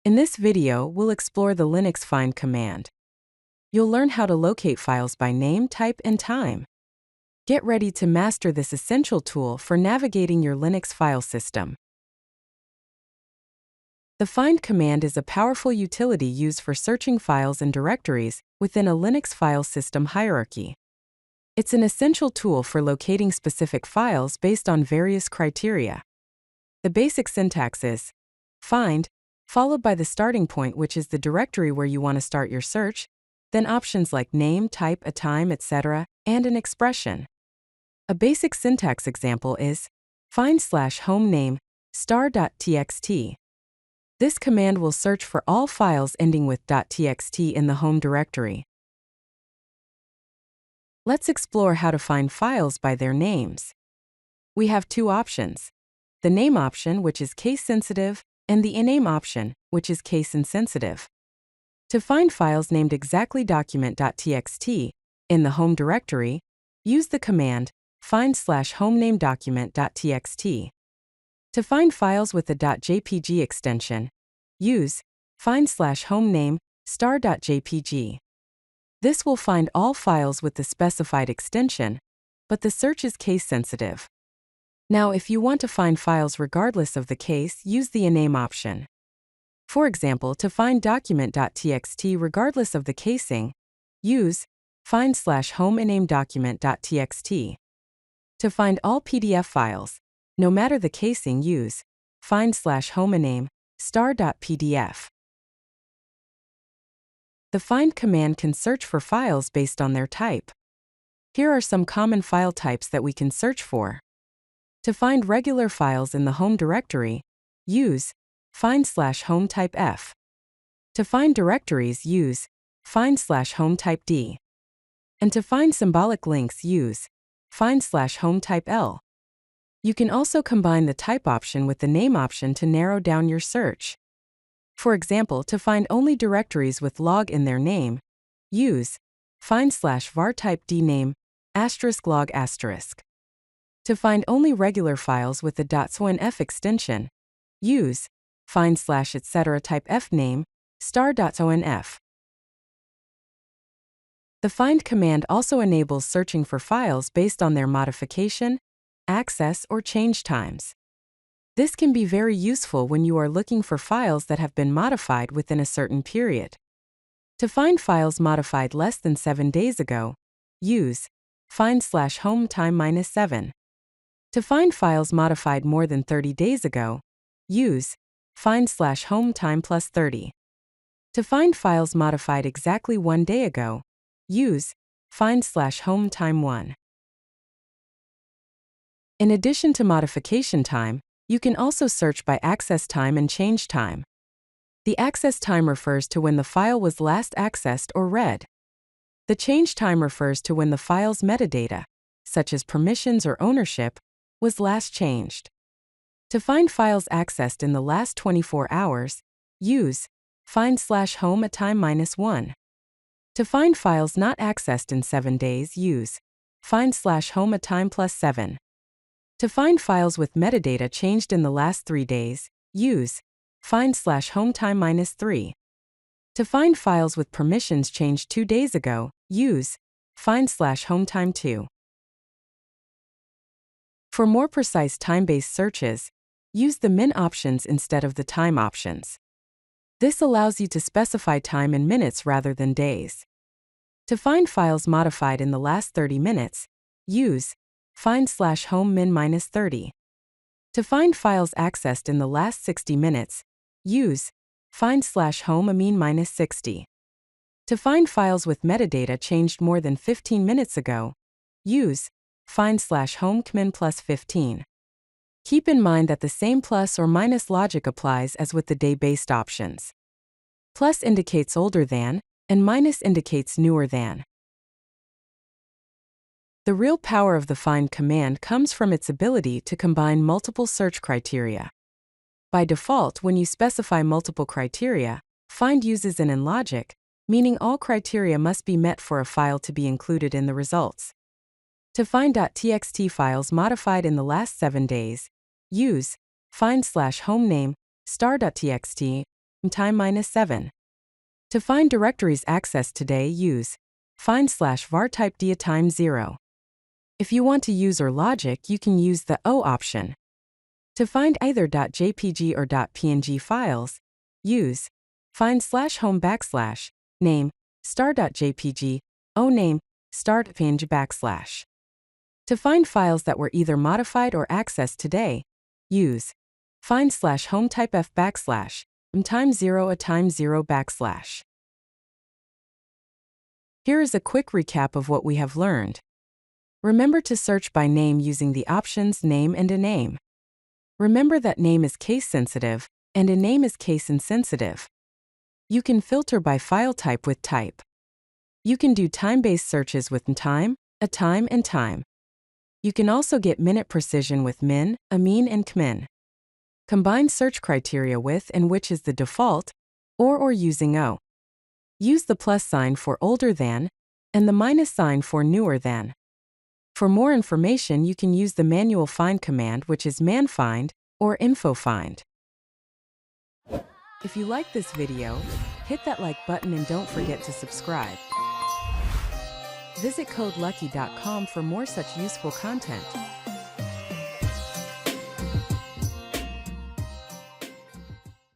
In this video, we'll explore the Linux find command. You'll learn how to locate files by name, type, and time. Get ready to master this essential tool for navigating your Linux file system. The find command is a powerful utility used for searching files and directories within a Linux file system hierarchy. It's an essential tool for locating specific files based on various criteria. The basic syntax is find, followed by the starting point, which is the directory where you want to start your search, then options like name, type, a time, etc., and an expression. A basic syntax example is find/homename *.txt. This command will search for all files ending with .txt in the home directory. Let's explore how to find files by their names. We have two options: the name option, which is case-sensitive, and the iname option, which is case-insensitive. To find files named exactly document.txt in the home directory, use the command find/homename document.txt. To find files with the .jpg extension, use find/homename *.jpg. This will find all files with the specified extension, but the search is case-sensitive. Now, if you want to find files regardless of the case, use the iname option. For example, to find document.txt regardless of the casing, use find/home-iname document.txt. To find all PDF files, no matter the casing, use find/home-iname *.pdf. The find command can search for files based on their type. Here are some common file types that we can search for. To find regular files in the home directory, use find/hometypef. To find directories, use find/hometyped. And to find symbolic links, use find/hometypel. You can also combine the type option with the name option to narrow down your search. For example, to find only directories with log in their name, use find/vartypedname *log*. To find only regular files with the .sonf extension, use find/etc type fname *.onf. The find command also enables searching for files based on their modification, access, or change times. This can be very useful when you are looking for files that have been modified within a certain period. To find files modified less than 7 days ago, use find/hometime-7. To find files modified more than 30 days ago, use find/hometime+30. To find files modified exactly 1 day ago, use find/hometime1. In addition to modification time, you can also search by access time and change time. The access time refers to when the file was last accessed or read. The change time refers to when the file's metadata, such as permissions or ownership, was last changed. To find files accessed in the last 24 hours, use find/home-time-1. To find files not accessed in 7 days, use find/home-time+7. To find files with metadata changed in the last 3 days, use find/hometime-3. To find files with permissions changed 2 days ago, use find/hometime2. For more precise time-based searches, use the min options instead of the time options. This allows you to specify time in minutes rather than days. To find files modified in the last 30 minutes, use find/home-min-30. To find files accessed in the last 60 minutes, use find/home-min-60. To find files with metadata changed more than 15 minutes ago, use find/home-min+15. Keep in mind that the same plus or minus logic applies as with the day-based options. Plus indicates older than, and minus indicates newer than. The real power of the find command comes from its ability to combine multiple search criteria. By default, when you specify multiple criteria, find uses an and logic, meaning all criteria must be met for a file to be included in the results. To find .txt files modified in the last 7 days, use find/homename *.txt time -7. To find directories accessed today, use find/var type dia time 0. If you want to use or logic, you can use the O option. To find either .jpg or .png files, use find/home/name star.jpg o name start.png/. To find files that were either modified or accessed today, use find/home type f time 0 a time 0 \. Here is a quick recap of what we have learned. Remember to search by name using the options name and a name. Remember that name is case-sensitive and a name is case-insensitive. You can filter by file type with type. You can do time-based searches with time, a time, and time. You can also get minute precision with min, a mean, and kmin. Combine search criteria with and which is the default, or using O. Use the plus sign for older than and the minus sign for newer than. For more information, you can use the manual find command, which is manfind or infofind. If you like this video, hit that like button and don't forget to subscribe. Visit codelucky.com for more such useful content.